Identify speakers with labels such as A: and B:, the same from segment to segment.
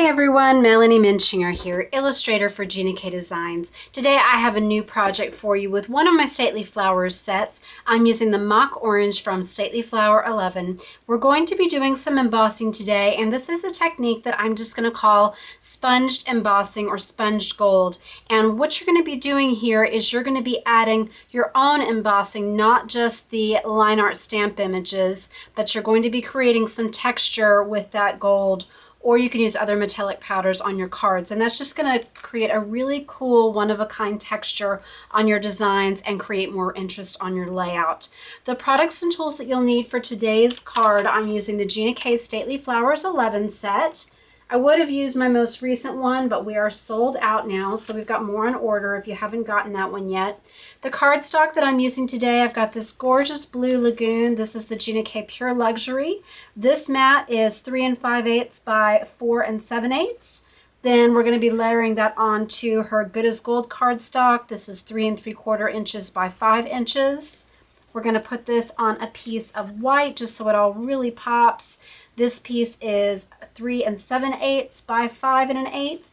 A: everyone, Melanie Muenchinger here, illustrator for Gina K Designs. Today I have a new project for you with one of my Stately Flowers sets. I'm using the mock orange from Stately Flower 11. We're going to be doing some embossing today, and this is a technique that I'm just going to call sponged embossing or sponged gold. And what you're going to be doing here is you're going to be adding your own embossing, not just the line art stamp images, but you're going to be creating some texture with that gold. Or you can use other metallic powders on your cards, and that's just going to create a really cool one-of-a-kind texture on your designs and create more interest on your layout. The products and tools that you'll need for today's card, I'm using the Gina K Stately Flowers 11 set. I would have used my most recent one, but we are sold out now, so we've got more on order if you haven't gotten that one yet. The cardstock that I'm using today, I've got this gorgeous Blue Lagoon. This is the Gina K Pure Luxury. This mat is 3 5/8 by 4 7/8. Then we're going to be layering that onto her Good as Gold cardstock. This is 3 3/4 inches by 5 inches. We're going to put this on a piece of white just so it all really pops. This piece is 3 7/8 by 5 1/8.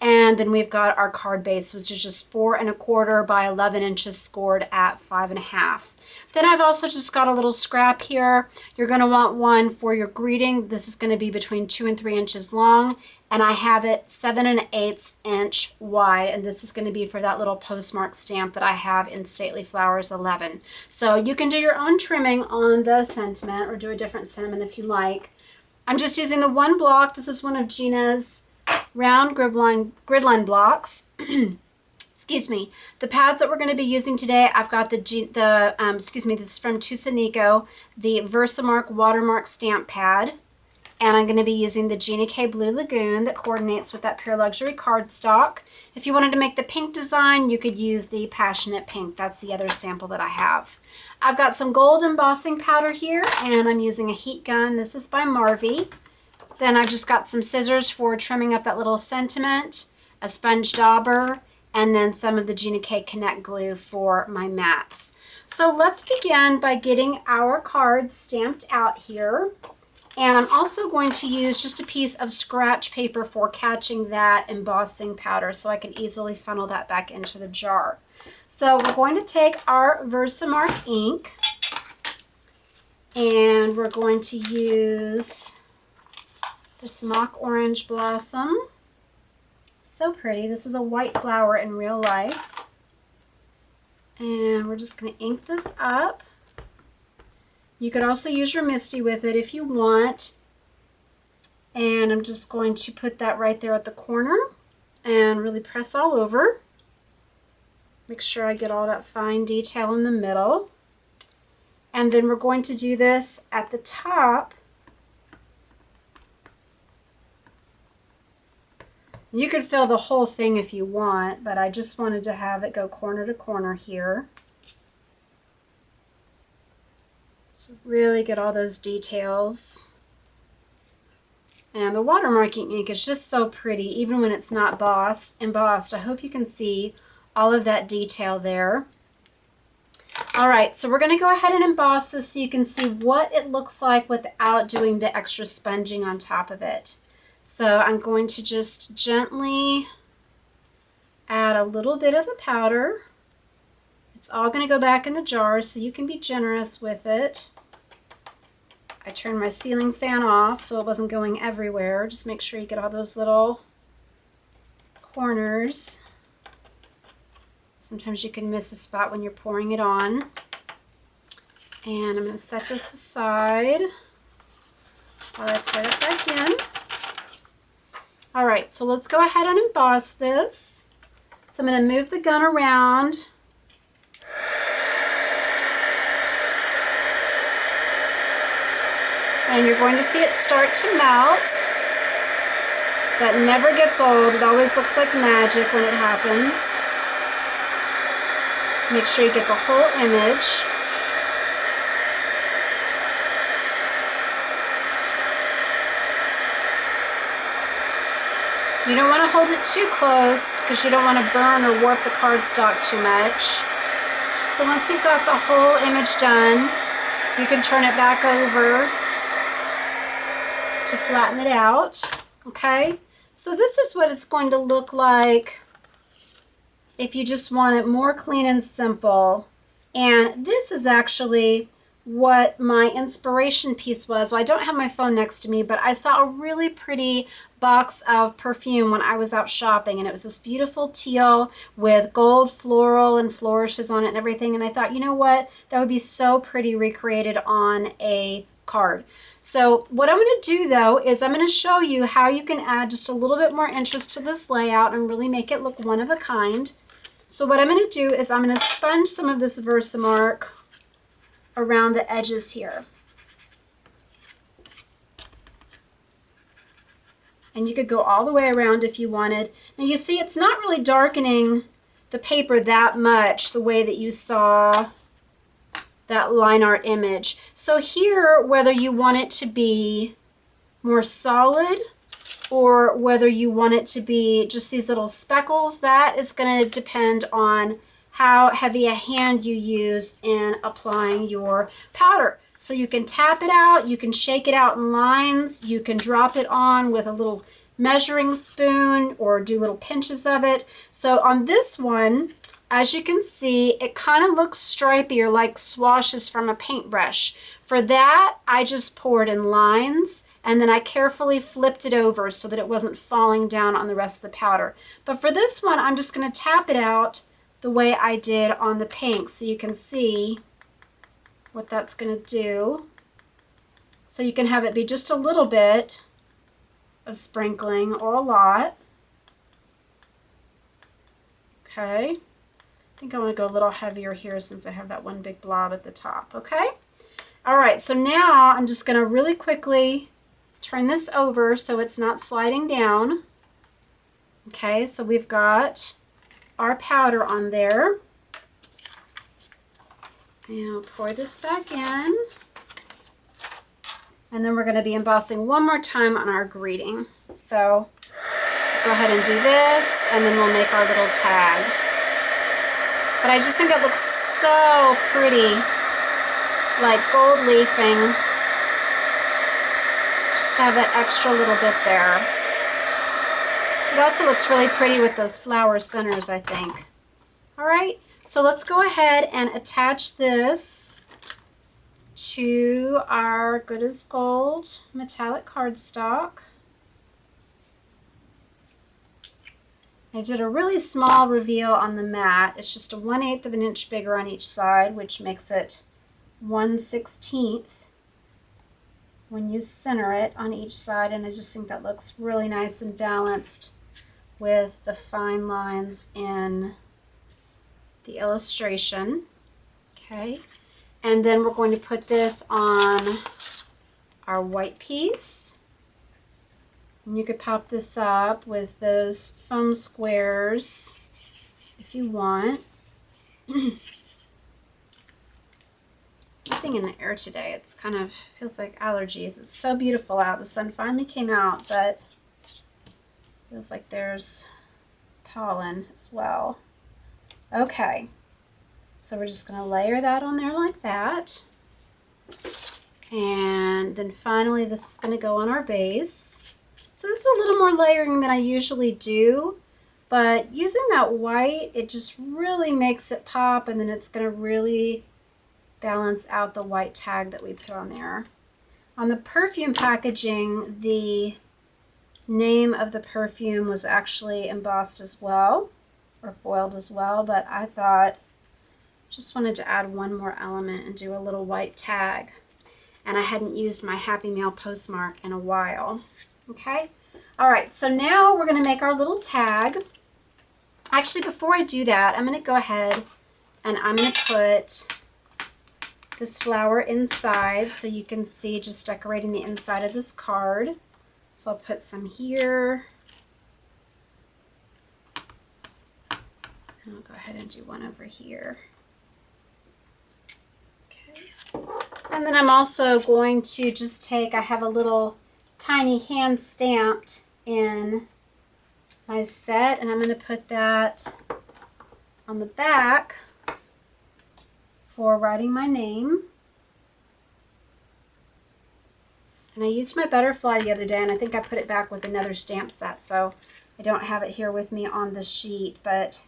A: And then we've got our card base, which is just 4 1/4 by 11 inches scored at 5 1/2. Then I've also just got a little scrap here. You're going to want one for your greeting. This is going to be between 2 and 3 inches long, and I have it 7 1/8 inch wide, and this is going to be for that little postmark stamp that I have in Stately Flowers 11. So you can do your own trimming on the sentiment or do a different sentiment if you like. I'm just using the one block. This is one of Gina's round gridline blocks. Excuse me. The pads that we're going to be using today, I've got this is from Tsukineko, the Versamark watermark stamp pad. And I'm going to be using the Gina K Blue Lagoon that coordinates with that Pure Luxury cardstock. If you wanted to make the pink design, you could use the Passionate Pink. That's the other sample that I have. I've got some gold embossing powder here, and I'm using a heat gun. This is by Marvy. Then I've just got some scissors for trimming up that little sentiment, a sponge dauber, and then some of the Gina K Connect glue for my mats. So let's begin by getting our cards stamped out here. And I'm also going to use just a piece of scratch paper for catching that embossing powder so I can easily funnel that back into the jar. So we're going to take our Versamark ink, and we're going to use this mock orange blossom. So pretty. This is a white flower in real life. And we're just going to ink this up. You could also use your Misty with it if you want. And I'm just going to put that right there at the corner and really press all over. Make sure I get all that fine detail in the middle. And then we're going to do this at the top. You could fill the whole thing if you want, but I just wanted to have it go corner to corner here. So really get all those details. And the watermarking ink is just so pretty, even when it's not embossed. I hope you can see all of that detail there. All right, so we're going to go ahead and emboss this so you can see what it looks like without doing the extra sponging on top of it. So I'm going to just gently add a little bit of the powder. It's all going to go back in the jar, so you can be generous with it. I turned my ceiling fan off so it wasn't going everywhere. Just make sure you get all those little corners. Sometimes you can miss a spot when you're pouring it on. And I'm going to set this aside while I pour it back in. All right, so let's go ahead and emboss this. So I'm going to move the gun around. And you're going to see it start to melt. That never gets old. It always looks like magic when it happens. Make sure you get the whole image. You don't want to hold it too close because you don't want to burn or warp the cardstock too much. So once you've got the whole image done, you can turn it back over to flatten it out. Okay, So this is what it's going to look like if you just want it more clean and simple. And this is actually what my inspiration piece was. Well, I don't have my phone next to me, but I saw a really pretty box of perfume when I was out shopping, and it was this beautiful teal with gold floral and flourishes on it and everything. And I thought, you know what, that would be so pretty recreated on a card. So what I'm going to do though is I'm going to show you how you can add just a little bit more interest to this layout and really make it look one of a kind. So what I'm going to do is I'm going to sponge some of this Versamark around the edges here. And you could go all the way around if you wanted. Now you see it's not really darkening the paper that much the way that you saw that line art image. So here, whether you want it to be more solid or whether you want it to be just these little speckles, that is going to depend on how heavy a hand you use in applying your powder. So you can tap it out, you can shake it out in lines, you can drop it on with a little measuring spoon or do little pinches of it. So on this one, as you can see, it kind of looks stripy or like swashes from a paintbrush. For that, I just poured in lines and then I carefully flipped it over so that it wasn't falling down on the rest of the powder. But for this one, I'm just going to tap it out the way I did on the pink so you can see what that's going to do. So you can have it be just a little bit of sprinkling or a lot. Okay. I think I want to go a little heavier here since I have that one big blob at the top. Okay. All right. So now I'm just going to really quickly turn this over so it's not sliding down. Okay. So we've got our powder on there. And I'll pour this back in. And then we're going to be embossing one more time on our greeting. So go ahead and do this, and then we'll make our little tag. But I just think it looks so pretty, like gold leafing. Just to have that extra little bit there. It also looks really pretty with those flower centers, I think. All right, so let's go ahead and attach this to our Good as Gold metallic cardstock. I did a really small reveal on the mat. It's just a 1/8 of an inch bigger on each side, which makes it 1/16 when you center it on each side, and I just think that looks really nice and balanced with the fine lines in the illustration. Okay, and then we're going to put this on our white piece. And you could pop this up with those foam squares if you want. Something in the air today. It's kind of feels like allergies. It's so beautiful out. The sun finally came out, but feels like there's pollen as well. Okay, so we're just going to layer that on there like that. And then finally this is going to go on our base. So this is a little more layering than I usually do, but using that white, it just really makes it pop, and then it's going to really balance out the white tag that we put on there. On the perfume packaging, the name of the perfume was actually embossed as well, or foiled as well, but I thought just wanted to add one more element and do a little white tag. And I hadn't used my Happy Mail postmark in a while. Okay, all right, so now we're going to make our little tag. Actually, before I do that, I'm going to go ahead and I'm going to put this flower inside so you can see just decorating the inside of this card. So I'll put some here. And I'll go ahead and do one over here. Okay. And then I'm also going to just take, I have a little tiny hand stamped in my set, and I'm going to put that on the back for writing my name. And I used my butterfly the other day, and I think I put it back with another stamp set, so I don't have it here with me on the sheet, but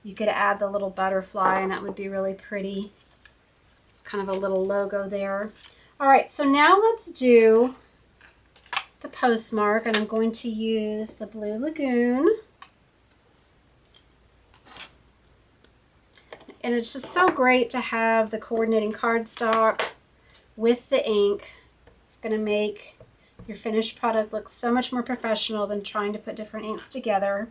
A: you could add the little butterfly, and that would be really pretty. It's kind of a little logo there. All right, so now let's do the postmark, and I'm going to use the Blue Lagoon. And it's just so great to have the coordinating cardstock with the ink. It's going to make your finished product look so much more professional than trying to put different inks together.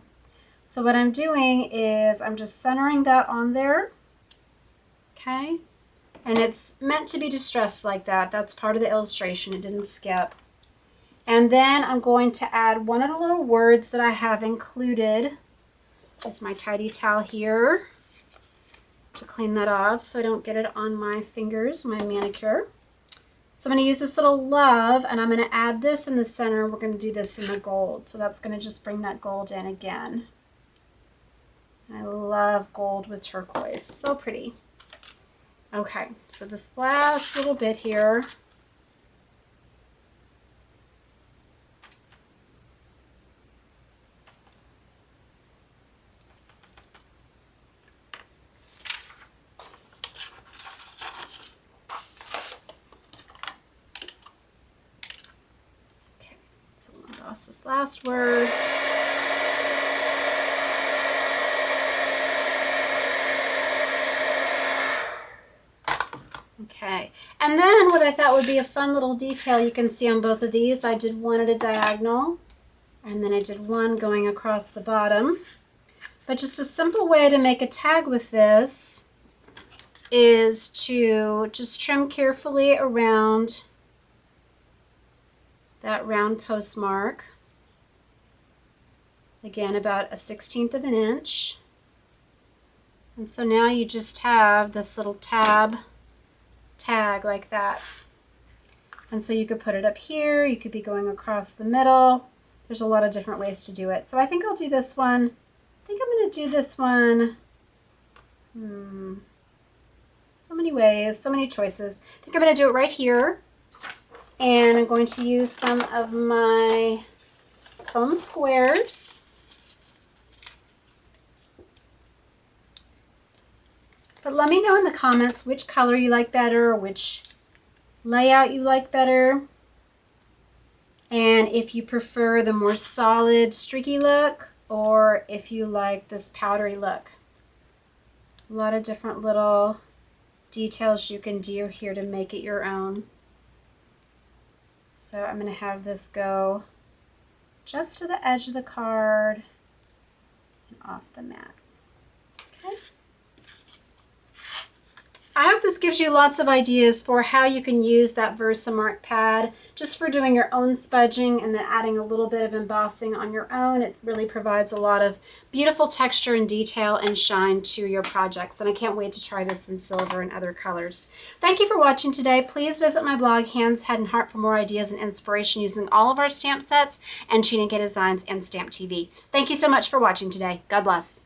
A: So what I'm doing is I'm just centering that on there. Okay. And it's meant to be distressed like that. That's part of the illustration. It didn't skip. And then I'm going to add one of the little words that I have included. Just my tidy towel here to clean that off so I don't get it on my fingers, my manicure. So I'm going to use this little love, and I'm going to add this in the center. We're going to do this in the gold. So that's going to just bring that gold in again. I love gold with turquoise. So pretty. Okay, so this last little bit here. So we'll emboss this last word. Okay, and then what I thought would be a fun little detail you can see on both of these, I did one at a diagonal, and then I did one going across the bottom. But just a simple way to make a tag with this is to just trim carefully around that round postmark. Again, about a 1/16 of an inch. And so now you just have this little tag like that. And so you could put it up here, you could be going across the middle. There's a lot of different ways to do it. So I think I'll do this one. I think I'm going to do this one. So many ways, so many choices. I think I'm going to do it right here. And I'm going to use some of my foam squares. But let me know in the comments which color you like better, or which layout you like better. And if you prefer the more solid, streaky look, or if you like this powdery look. A lot of different little details you can do here to make it your own. So I'm going to have this go just to the edge of the card and off the mat. Okay. I hope this gives you lots of ideas for how you can use that Versamark pad just for doing your own smudging and then adding a little bit of embossing on your own. It really provides a lot of beautiful texture and detail and shine to your projects. And I can't wait to try this in silver and other colors. Thank you for watching today. Please visit my blog, Hands, Head, and Heart, for more ideas and inspiration using all of our stamp sets and Gina K Designs and Stamp TV. Thank you so much for watching today. God bless.